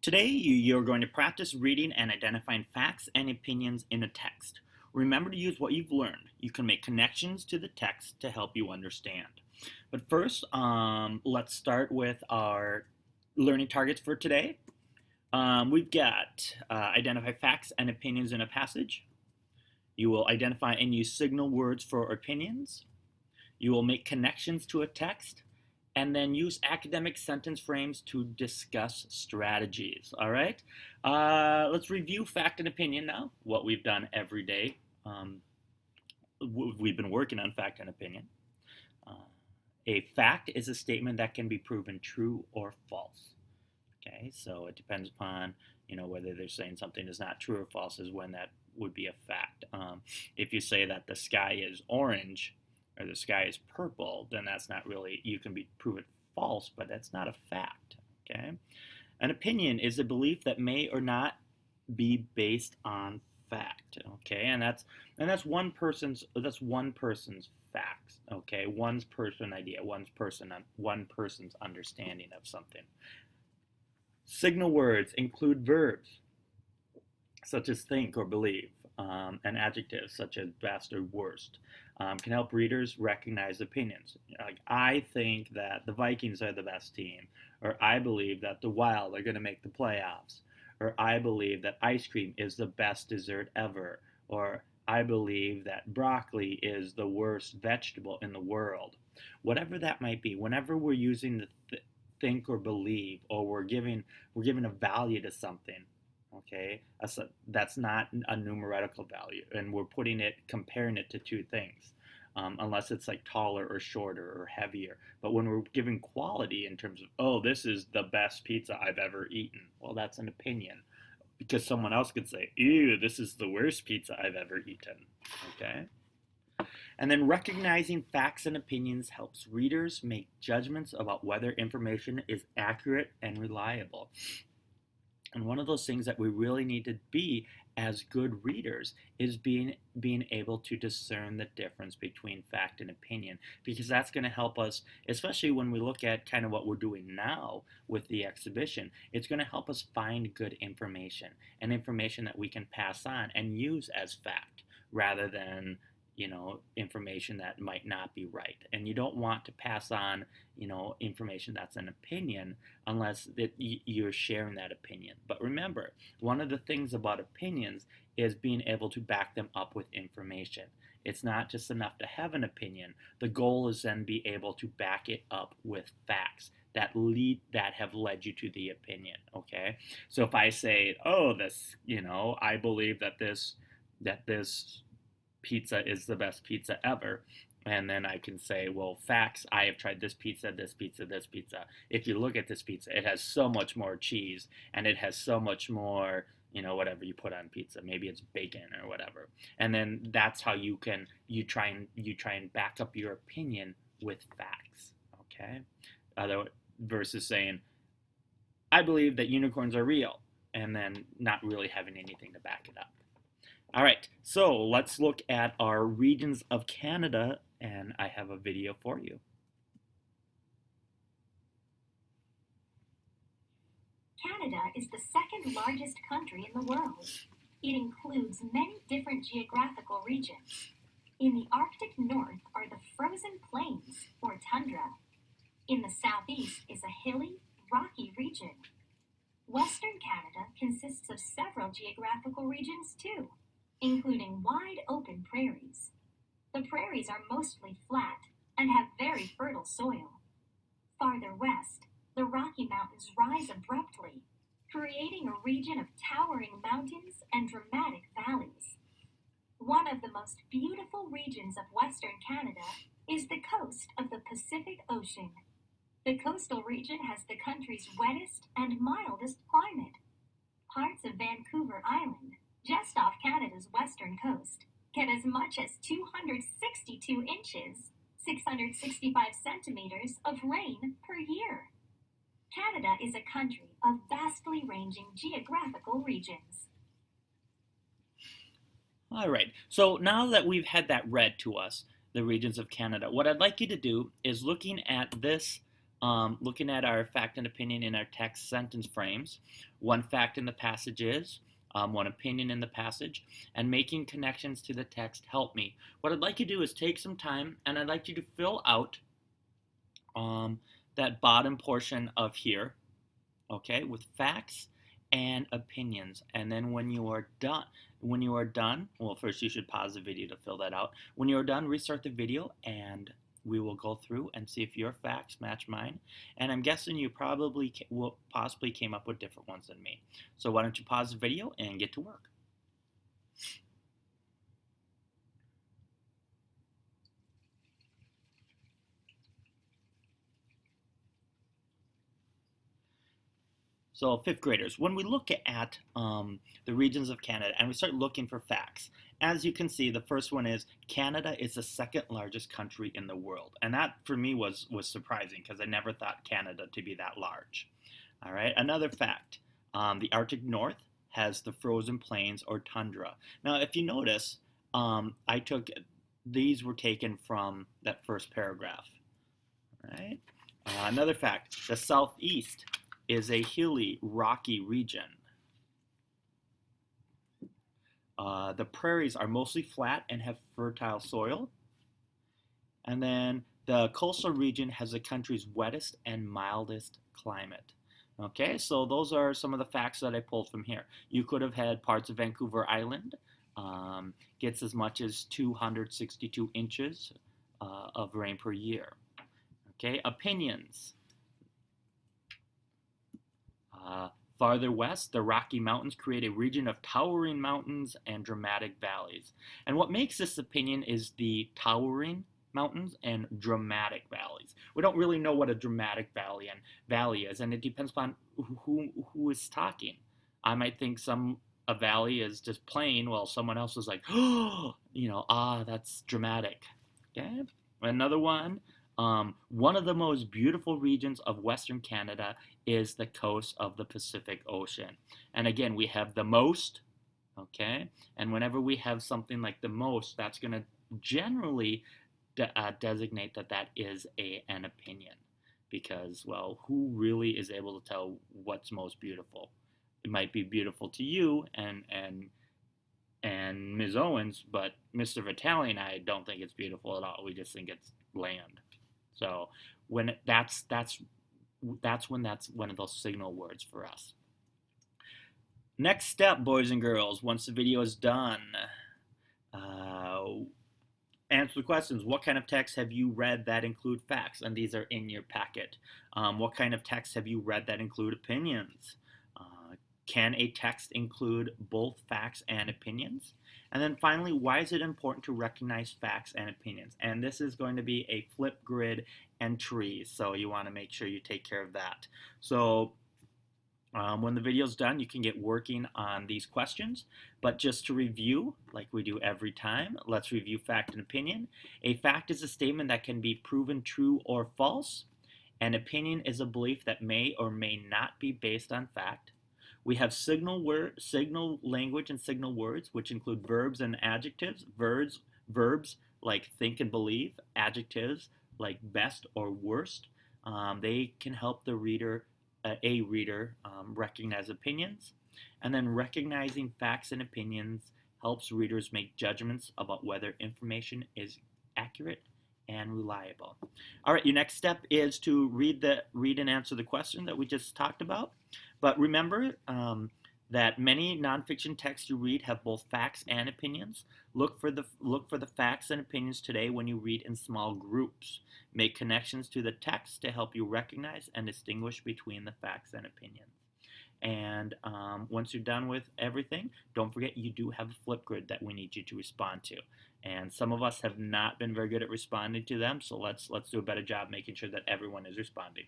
Today, you're going to practice reading and identifying facts and opinions in a text. Remember to use what you've learned. You can make connections to the text to help you understand. But first, let's start with our learning targets for today. We've got identify facts and opinions in a passage. You will identify and use signal words for opinions. You will make connections to a text and then use academic sentence frames to discuss strategies. All right, let's review fact and opinion now, what we've done every day. We've been working on fact and opinion. A fact is a statement that can be proven true or false. Okay, so it depends upon whether they're saying something is not true or false is when that would be a fact. If you say that the sky is orange or the sky is purple, then that's not really, you can prove it false, but that's not a fact. Okay, an opinion is a belief that may or not be based on fact. Okay, and that's one person's facts. Okay, one person's idea, one person's understanding of something. Signal words include verbs such as think or believe, and adjectives such as best or worst. Can help readers recognize opinions. Like, I think that the Vikings are the best team, or I believe that the Wild are going to make the playoffs, or I believe that ice cream is the best dessert ever, or I believe that broccoli is the worst vegetable in the world. Whatever that might be, whenever we're using the think or believe, or we're giving a value to something, okay, that's not a numerical value, and we're comparing it to two things, unless it's like taller or shorter or heavier. But when we're giving quality in terms of, oh, this is the best pizza I've ever eaten, well, that's an opinion, because someone else could say, ew, this is the worst pizza I've ever eaten. Okay. And then recognizing facts and opinions helps readers make judgments about whether information is accurate and reliable. And one of those things that we really need to be as good readers is being able to discern the difference between fact and opinion, because that's going to help us, especially when we look at kind of what we're doing now with the exhibition. It's going to help us find good information, and information that we can pass on and use as fact rather than information that might not be right. And you don't want to pass on information that's an opinion unless you're sharing that opinion. But remember, one of the things about opinions is being able to back them up with information. It's not just enough to have an opinion. The goal is then be able to back it up with facts that have led you to the opinion. Okay, so if I say, oh, I believe that this pizza is the best pizza ever, and then I can say, well, facts, I have tried this pizza, this pizza, this pizza. If you look at this pizza, it has so much more cheese, and it has so much more, whatever you put on pizza. Maybe it's bacon or whatever. And then that's how you try and back up your opinion with facts. Okay, versus saying, I believe that unicorns are real, and then not really having anything to back it up. All right, so let's look at our regions of Canada, and I have a video for you. Canada is the second largest country in the world. It includes many different geographical regions. In the Arctic North are the frozen plains, or tundra. In the southeast is a hilly, rocky region. Western Canada consists of several geographical regions too, including wide open prairies. The prairies are mostly flat and have very fertile soil. Farther west, the Rocky Mountains rise abruptly, creating a region of towering mountains and dramatic valleys. One of the most beautiful regions of Western Canada is the coast of the Pacific Ocean. The coastal region has the country's wettest and mildest climate. Parts of Vancouver Island, just off Canada's western coast, get as much as 262 inches, 665 centimeters of rain per year. Canada is a country of vastly ranging geographical regions. All right, so now that we've had that read to us, the regions of Canada, what I'd like you to do is, looking at this looking at our fact and opinion in our text sentence frames. One fact in the passage is, one opinion in the passage, and making connections to the text help me. What I'd like you to do is take some time, and I'd like you to fill out that bottom portion of here, okay, with facts and opinions. And then when you are done, well, first you should pause the video to fill that out. When you are done, restart the video, and we will go through and see if your facts match mine. And I'm guessing you probably possibly came up with different ones than me. So why don't you pause the video and get to work. So fifth graders, when we look at the regions of Canada and we start looking for facts, as you can see, the first one is Canada is the second largest country in the world. And that for me was surprising because I never thought Canada to be that large. All right, another fact, the Arctic North has the frozen plains or tundra. Now, if you notice, these were taken from that first paragraph. All right, another fact, the Southeast is a hilly, rocky region. The prairies are mostly flat and have fertile soil. And then the coastal region has the country's wettest and mildest climate. Okay, so those are some of the facts that I pulled from here. You could have had parts of Vancouver Island gets as much as 262 inches of rain per year. Okay, opinions. Farther west, the Rocky Mountains create a region of towering mountains and dramatic valleys. And what makes this opinion is the towering mountains and dramatic valleys. We don't really know what a dramatic valley is, and it depends upon who is talking. I might think a valley is just plain, while someone else is like, oh, that's dramatic. Okay, another one. One of the most beautiful regions of Western Canada is the coast of the Pacific Ocean. And again, we have the most, okay? And whenever we have something like the most, that's going to generally designate that is an opinion. Because, well, who really is able to tell what's most beautiful? It might be beautiful to you and Ms. Owens, but Mr. Vitale and I don't think it's beautiful at all. We just think it's land. So when that's when that's one of those signal words for us. Next step, boys and girls, once the video is done, answer the questions. What kind of texts have you read that include facts? And these are in your packet. What kind of texts have you read that include opinions? Can a text include both facts and opinions? And then finally, why is it important to recognize facts and opinions? And this is going to be a Flipgrid entry, so you want to make sure you take care of that. So when the video's done, you can get working on these questions. But just to review, like we do every time, let's review fact and opinion. A fact is a statement that can be proven true or false. An opinion is a belief that may or may not be based on fact. We have signal language and signal words, which include verbs and adjectives. Verbs like think and believe. Adjectives like best or worst. They can help the reader, recognize opinions. And then recognizing facts and opinions helps readers make judgments about whether information is accurate and reliable. All right, your next step is to read and answer the question that we just talked about. But remember that many nonfiction texts you read have both facts and opinions. Look for the facts and opinions today when you read in small groups. Make connections to the text to help you recognize and distinguish between the facts and opinions. And once you're done with everything, don't forget you do have a Flipgrid that we need you to respond to. And some of us have not been very good at responding to them, so let's do a better job making sure that everyone is responding.